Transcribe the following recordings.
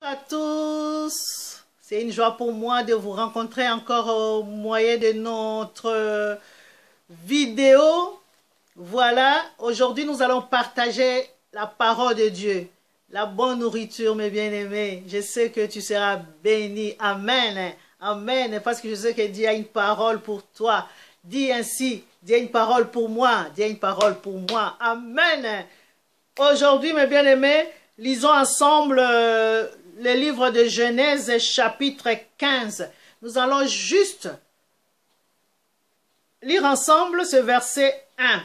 Bonjour à tous, c'est une joie pour moi de vous rencontrer encore au moyen de notre vidéo. Voilà, aujourd'hui nous allons partager la parole de Dieu, la bonne nourriture, mes bien-aimés. Je sais que tu seras béni. Amen. Amen. Parce que je sais que Dieu a une parole pour toi. Dis ainsi, Dieu a une parole pour moi. Dieu a une parole pour moi. Amen. Aujourd'hui, mes bien-aimés, lisons ensemble le livre de Genèse, chapitre 15. Nous allons juste lire ensemble ce verset 1.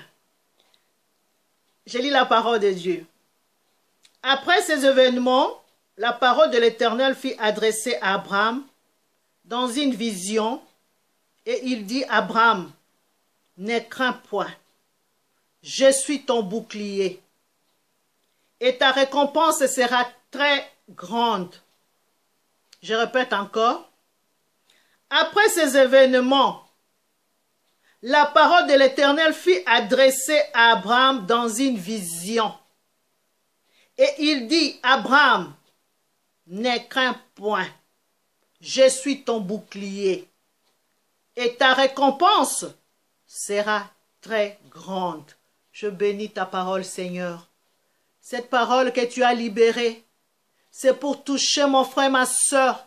Je lis la parole de Dieu. Après ces événements, la parole de l'Éternel fut adressée à Abraham dans une vision, et il dit: Abraham, ne crains point, je suis ton bouclier, et ta récompense sera très grande. Je répète encore. Après ces événements, la parole de l'Éternel fut adressée à Abraham dans une vision. Et il dit: Abraham, ne crains point, je suis ton bouclier, et ta récompense sera très grande. Je bénis ta parole, Seigneur. Cette parole que tu as libérée, c'est pour toucher mon frère, ma soeur.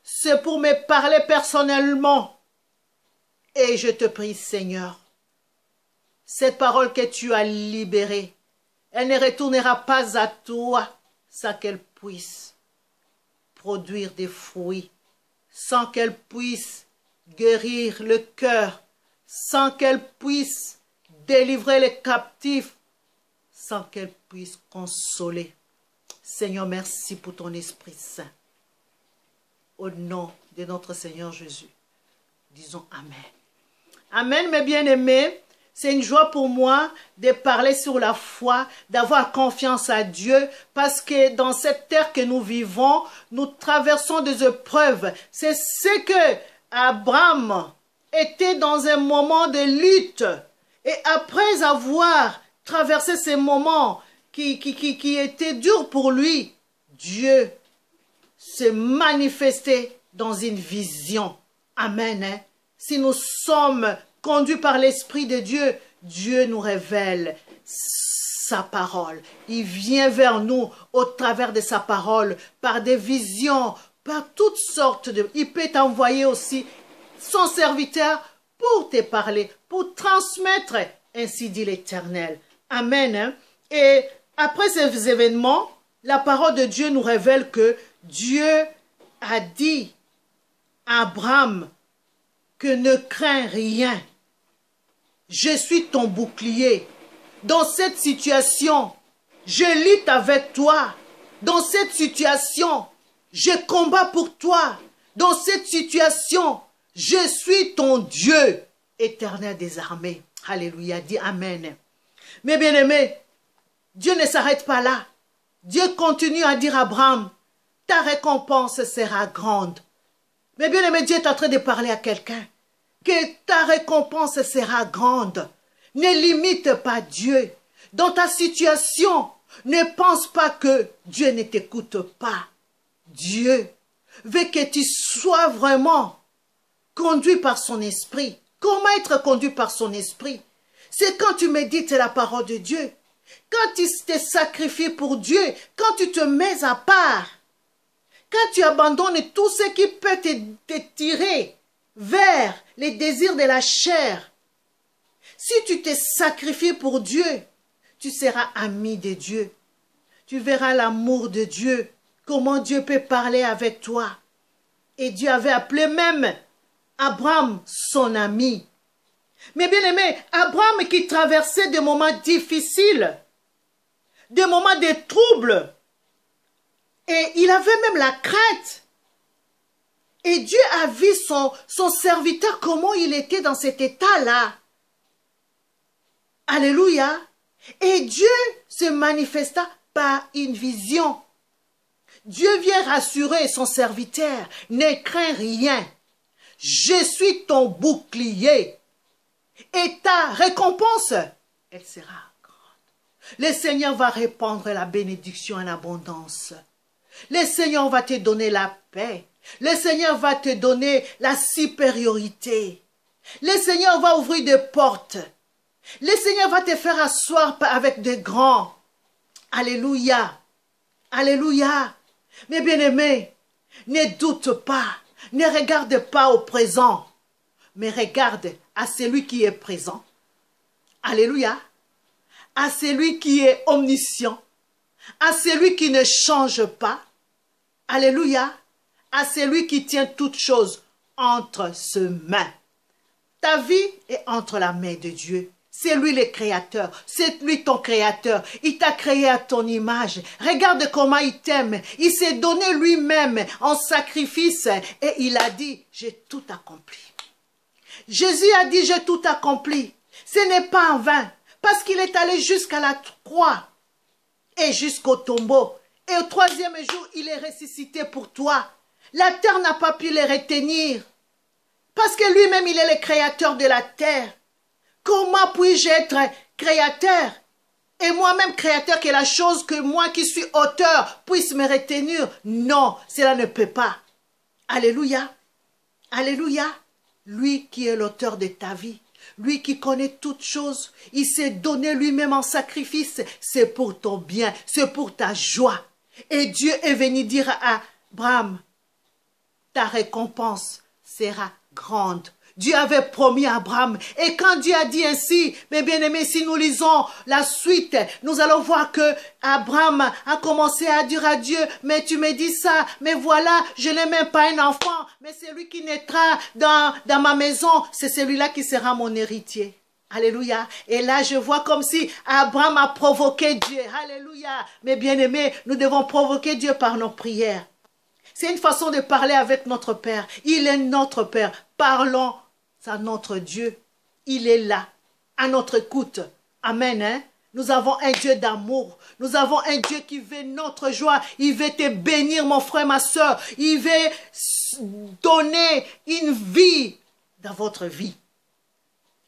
C'est pour me parler personnellement. Et je te prie, Seigneur, cette parole que tu as libérée, elle ne retournera pas à toi sans qu'elle puisse produire des fruits, sans qu'elle puisse guérir le cœur, sans qu'elle puisse délivrer les captifs, sans qu'elle puisse consoler. Seigneur, merci pour ton Esprit Saint. Au nom de notre Seigneur Jésus, disons Amen. Amen, mes bien-aimés. C'est une joie pour moi de parler sur la foi, d'avoir confiance à Dieu, parce que dans cette terre que nous vivons, nous traversons des épreuves. C'est ce que Abraham était dans un moment de lutte. Et après avoir traversé ces moments qui étaient durs pour lui, Dieu s'est manifesté dans une vision. Amen. Hein? Si nous sommes conduits par l'Esprit de Dieu, Dieu nous révèle sa parole. Il vient vers nous au travers de sa parole, par des visions, par toutes sortes de... Il peut t'envoyer aussi son serviteur pour te parler, pour transmettre, ainsi dit l'Éternel. Amen. Hein? Et après ces événements, la parole de Dieu nous révèle que Dieu a dit à Abraham que ne crains rien. Je suis ton bouclier. Dans cette situation, je lutte avec toi. Dans cette situation, je combats pour toi. Dans cette situation, je suis ton Dieu, Éternel des armées. Alléluia, dis Amen. Mais bien aimé, Dieu ne s'arrête pas là. Dieu continue à dire à Abraham: ta récompense sera grande. Mais bien aimé, Dieu est en train de parler à quelqu'un. Que ta récompense sera grande. Ne limite pas Dieu. Dans ta situation, ne pense pas que Dieu ne t'écoute pas. Dieu veut que tu sois vraiment conduit par son esprit. Comment être conduit par son esprit? C'est quand tu médites la parole de Dieu. Quand tu te sacrifies pour Dieu. Quand tu te mets à part. Quand tu abandonnes tout ce qui peut te tirer vers les désirs de la chair. Si tu te sacrifies pour Dieu, tu seras ami de Dieu. Tu verras l'amour de Dieu. Comment Dieu peut parler avec toi. Et Dieu avait appelé même Abraham son ami. Mais bien aimé, Abraham qui traversait des moments difficiles, des moments de troubles, et il avait même la crainte. Et Dieu a vu son serviteur, comment il était dans cet état-là. Alléluia. Et Dieu se manifesta par une vision. Dieu vient rassurer son serviteur: ne crains rien. Je suis ton bouclier. Et ta récompense, elle sera grande. Le Seigneur va répandre la bénédiction en abondance. Le Seigneur va te donner la paix. Le Seigneur va te donner la supériorité. Le Seigneur va ouvrir des portes. Le Seigneur va te faire asseoir avec des grands. Alléluia. Alléluia. Mes bien-aimés, ne doute pas. Ne regarde pas au présent, mais regarde à celui qui est présent. Alléluia. À celui qui est omniscient. À celui qui ne change pas. Alléluia. À celui qui tient toutes choses entre ses mains. Ta vie est entre la main de Dieu. C'est lui le créateur. C'est lui ton créateur. Il t'a créé à ton image. Regarde comment il t'aime. Il s'est donné lui-même en sacrifice et il a dit, j'ai tout accompli. Jésus a dit, j'ai tout accompli. Ce n'est pas en vain. Parce qu'il est allé jusqu'à la croix et jusqu'au tombeau. Et au troisième jour, il est ressuscité pour toi. La terre n'a pas pu le retenir. Parce que lui-même, il est le créateur de la terre. Comment puis-je être créateur? Et moi-même créateur, que la chose que moi qui suis auteur puisse me retenir? Non, cela ne peut pas. Alléluia. Alléluia. Lui qui est l'auteur de ta vie. Lui qui connaît toutes choses. Il s'est donné lui-même en sacrifice. C'est pour ton bien. C'est pour ta joie. Et Dieu est venu dire à Abraham, ta récompense sera grande. Dieu avait promis à Abraham. Et quand Dieu a dit ainsi, mes bien-aimés, si nous lisons la suite, nous allons voir que Abraham a commencé à dire à Dieu, mais tu me dis ça, mais voilà, je n'ai même pas un enfant, mais celui qui naîtra dans ma maison, c'est celui-là qui sera mon héritier. Alléluia. Et là, je vois comme si Abraham a provoqué Dieu. Alléluia. Mes bien-aimés, nous devons provoquer Dieu par nos prières. C'est une façon de parler avec notre Père. Il est notre Père. Parlons à notre Dieu. Il est là, à notre écoute. Amen. Hein? Nous avons un Dieu d'amour. Nous avons un Dieu qui veut notre joie. Il veut te bénir, mon frère, ma soeur. Il veut donner une vie dans votre vie.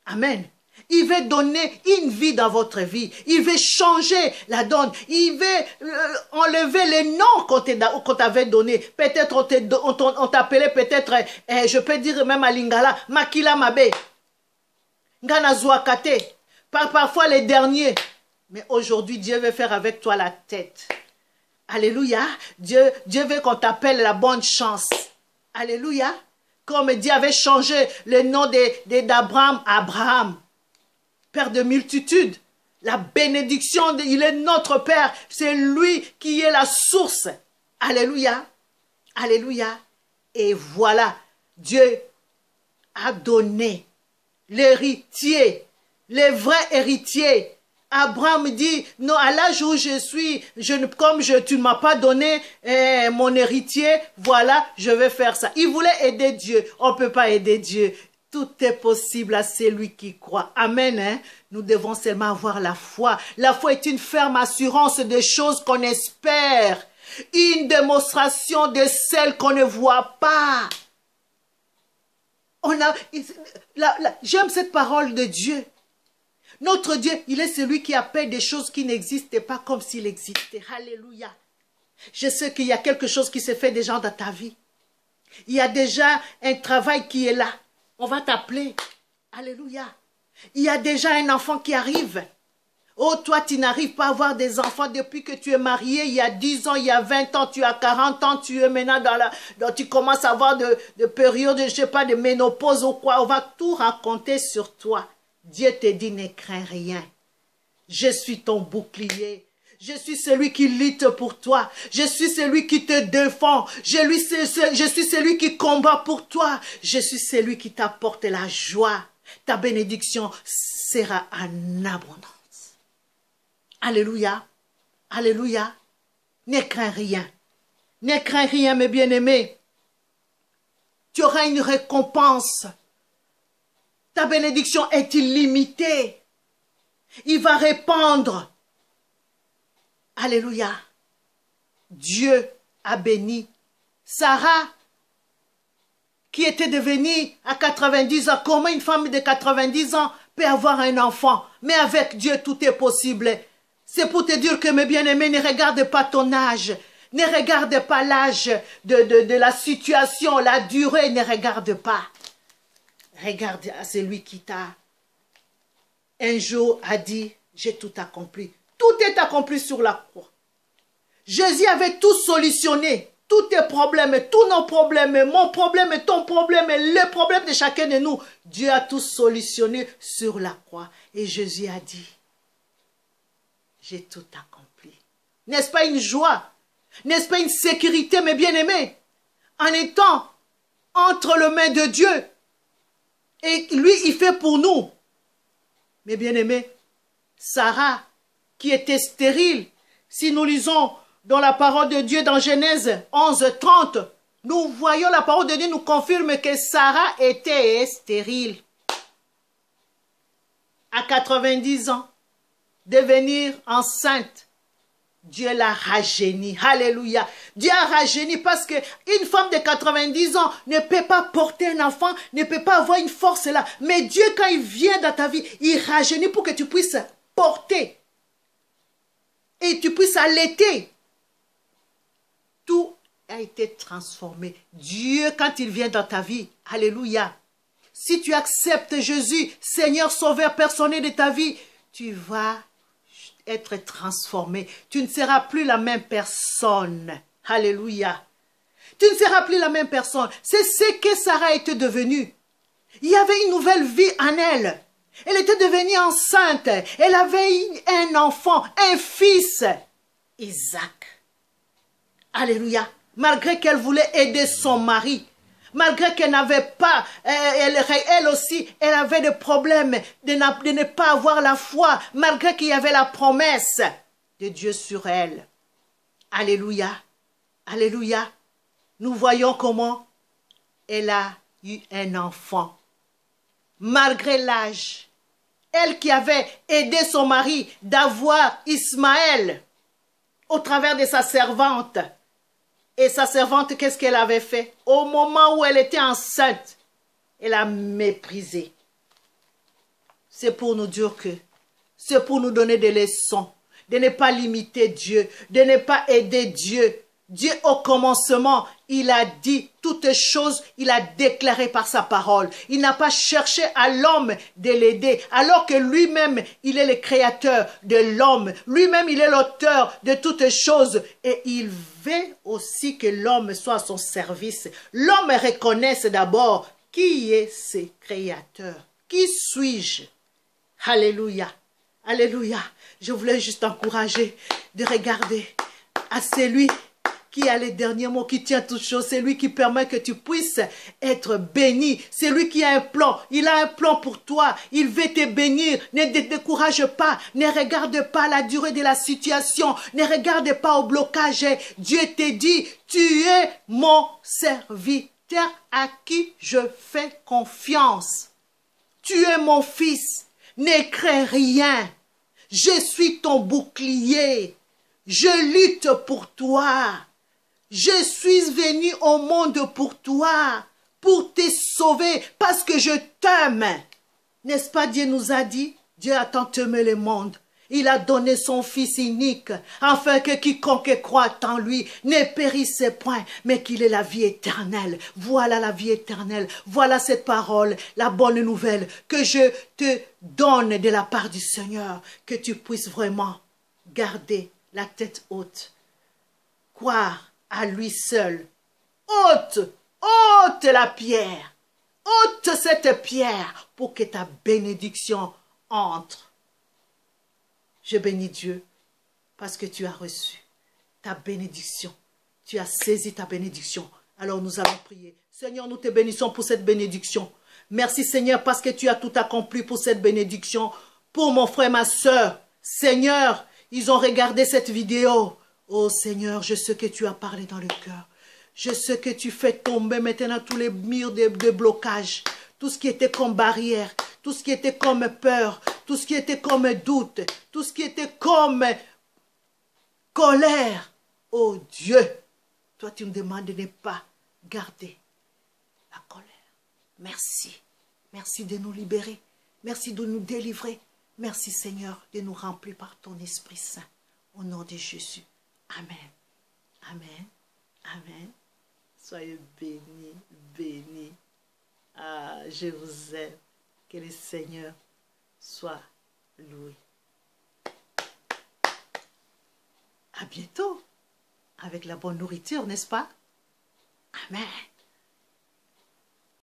Amen. Il veut donner une vie dans votre vie. Il veut changer la donne. Il veut enlever les noms qu'on t'avait donnés. Peut-être on t'appelait peut-être, je peux dire même à Lingala, Makila Mabe, Ngana Zouakate, parfois les derniers. Mais aujourd'hui, Dieu veut faire avec toi la tête. Alléluia. Dieu veut qu'on t'appelle la bonne chance. Alléluia. Comme Dieu avait changé le nom d'Abraham, Abraham. Père de multitudes, la bénédiction, il est notre Père, c'est lui qui est la source. Alléluia, alléluia. Et voilà, Dieu a donné l'héritier, le vrai héritier. Abraham dit, non, à l'âge où je suis, tu ne m'as pas donné mon héritier, voilà, je vais faire ça. Il voulait aider Dieu, on ne peut pas aider Dieu. Tout est possible à celui qui croit. Amen. Hein? Nous devons seulement avoir la foi. La foi est une ferme assurance des choses qu'on espère. Une démonstration de celles qu'on ne voit pas. J'aime cette parole de Dieu. Notre Dieu, il est celui qui appelle des choses qui n'existaient pas comme s'il existait. Alléluia. Je sais qu'il y a quelque chose qui s'est fait déjà dans ta vie. Il y a déjà un travail qui est là. On va t'appeler. Alléluia. Il y a déjà un enfant qui arrive. Oh, toi, tu n'arrives pas à avoir des enfants depuis que tu es marié. Il y a 10 ans, il y a 20 ans, tu as 40 ans, tu es maintenant tu commences à avoir de périodes, je ne sais pas, de ménopause ou quoi. On va tout raconter sur toi. Dieu te dit, ne crains rien. Je suis ton bouclier. Je suis celui qui lutte pour toi. Je suis celui qui te défend. Je suis celui qui combat pour toi. Je suis celui qui t'apporte la joie. Ta bénédiction sera en abondance. Alléluia. Alléluia. Ne crains rien. Ne crains rien, mes bien-aimés. Tu auras une récompense. Ta bénédiction est illimitée. Il va répandre. Alléluia. Dieu a béni Sarah, qui était devenue à 90 ans. Comment une femme de 90 ans peut avoir un enfant? Mais avec Dieu, tout est possible. C'est pour te dire que, mes bien-aimés, ne regarde pas ton âge. Ne regarde pas l'âge de la situation, la durée, ne regarde pas. Regarde à celui qui t'a un jour a dit, j'ai tout accompli. Tout est accompli sur la croix. Jésus avait tout solutionné. Tous tes problèmes, tous nos problèmes, mon problème, ton problème, le problème de chacun de nous. Dieu a tout solutionné sur la croix. Et Jésus a dit, j'ai tout accompli. N'est-ce pas une joie? N'est-ce pas une sécurité, mes bien-aimés? En étant entre les mains de Dieu. Et lui, il fait pour nous. Mes bien-aimés, Sarah, qui était stérile, si nous lisons dans la parole de Dieu dans Genèse 11, 30, nous voyons la parole de Dieu nous confirme que Sarah était stérile. À 90 ans, devenir enceinte, Dieu l'a rajeuni. Alléluia. Dieu a rajeuni parce qu'une femme de 90 ans ne peut pas porter un enfant, ne peut pas avoir une force là. Mais Dieu, quand il vient dans ta vie, il rajeunit pour que tu puisses porter. Et tu puisses allaiter. Tout a été transformé. Dieu, quand il vient dans ta vie, alléluia. Si tu acceptes Jésus, Seigneur, Sauveur personnel de ta vie, tu vas être transformé. Tu ne seras plus la même personne. Alléluia. Tu ne seras plus la même personne. C'est ce que Sarah était devenue. Il y avait une nouvelle vie en elle. Elle était devenue enceinte. Elle avait un enfant, un fils, Isaac. Alléluia. Malgré qu'elle voulait aider son mari, malgré qu'elle n'avait pas, elle aussi, elle avait des problèmes de ne pas avoir la foi, malgré qu'il y avait la promesse de Dieu sur elle. Alléluia. Alléluia. Nous voyons comment elle a eu un enfant. Malgré l'âge, elle qui avait aidé son mari d'avoir Ismaël au travers de sa servante. Et sa servante, qu'est-ce qu'elle avait fait? Au moment où elle était enceinte, elle a méprisé. C'est pour nous dire que, c'est pour nous donner des leçons, de ne pas limiter Dieu, de ne pas aider Dieu. Dieu, au commencement, il a dit toutes choses, il a déclaré par sa parole. Il n'a pas cherché à l'homme de l'aider, alors que lui-même, il est le créateur de l'homme. Lui-même, il est l'auteur de toutes choses. Et il veut aussi que l'homme soit à son service. L'homme reconnaisse d'abord qui est ce créateur. Qui suis-je? Alléluia. Alléluia. Je voulais juste encourager de regarder à celui qui a les derniers mots, qui tient toutes choses. C'est lui qui permet que tu puisses être béni. C'est lui qui a un plan. Il a un plan pour toi. Il veut te bénir. Ne te décourage pas. Ne regarde pas la durée de la situation. Ne regarde pas au blocage. Dieu te dit, tu es mon serviteur à qui je fais confiance. Tu es mon fils. Ne crains rien. Je suis ton bouclier. Je lutte pour toi. Je suis venu au monde pour toi, pour te sauver, parce que je t'aime. N'est-ce pas, Dieu nous a dit, Dieu a tant aimé le monde. Il a donné son Fils unique, afin que quiconque croit en lui ne périsse point, mais qu'il ait la vie éternelle. Voilà la vie éternelle. Voilà cette parole, la bonne nouvelle que je te donne de la part du Seigneur, que tu puisses vraiment garder la tête haute, croire à lui seul. Ôte la pierre. Ôte cette pierre pour que ta bénédiction entre. Je bénis Dieu parce que tu as reçu ta bénédiction. Tu as saisi ta bénédiction. Alors nous allons prier. Seigneur, nous te bénissons pour cette bénédiction. Merci Seigneur parce que tu as tout accompli pour cette bénédiction. Pour mon frère, ma soeur. Seigneur, ils ont regardé cette vidéo. Oh Seigneur, je sais que tu as parlé dans le cœur. Je sais que tu fais tomber maintenant tous les murs de blocage. Tout ce qui était comme barrière, tout ce qui était comme peur, tout ce qui était comme doute, tout ce qui était comme colère. Oh Dieu, toi tu me demandes de ne pas garder la colère. Merci. Merci de nous libérer. Merci de nous délivrer. Merci Seigneur de nous remplir par ton Esprit Saint. Au nom de Jésus. Amen. Amen. Amen. Soyez bénis, bénis. Ah, je vous aime. Que le Seigneur soit loué. À bientôt avec la bonne nourriture, n'est-ce pas? Amen.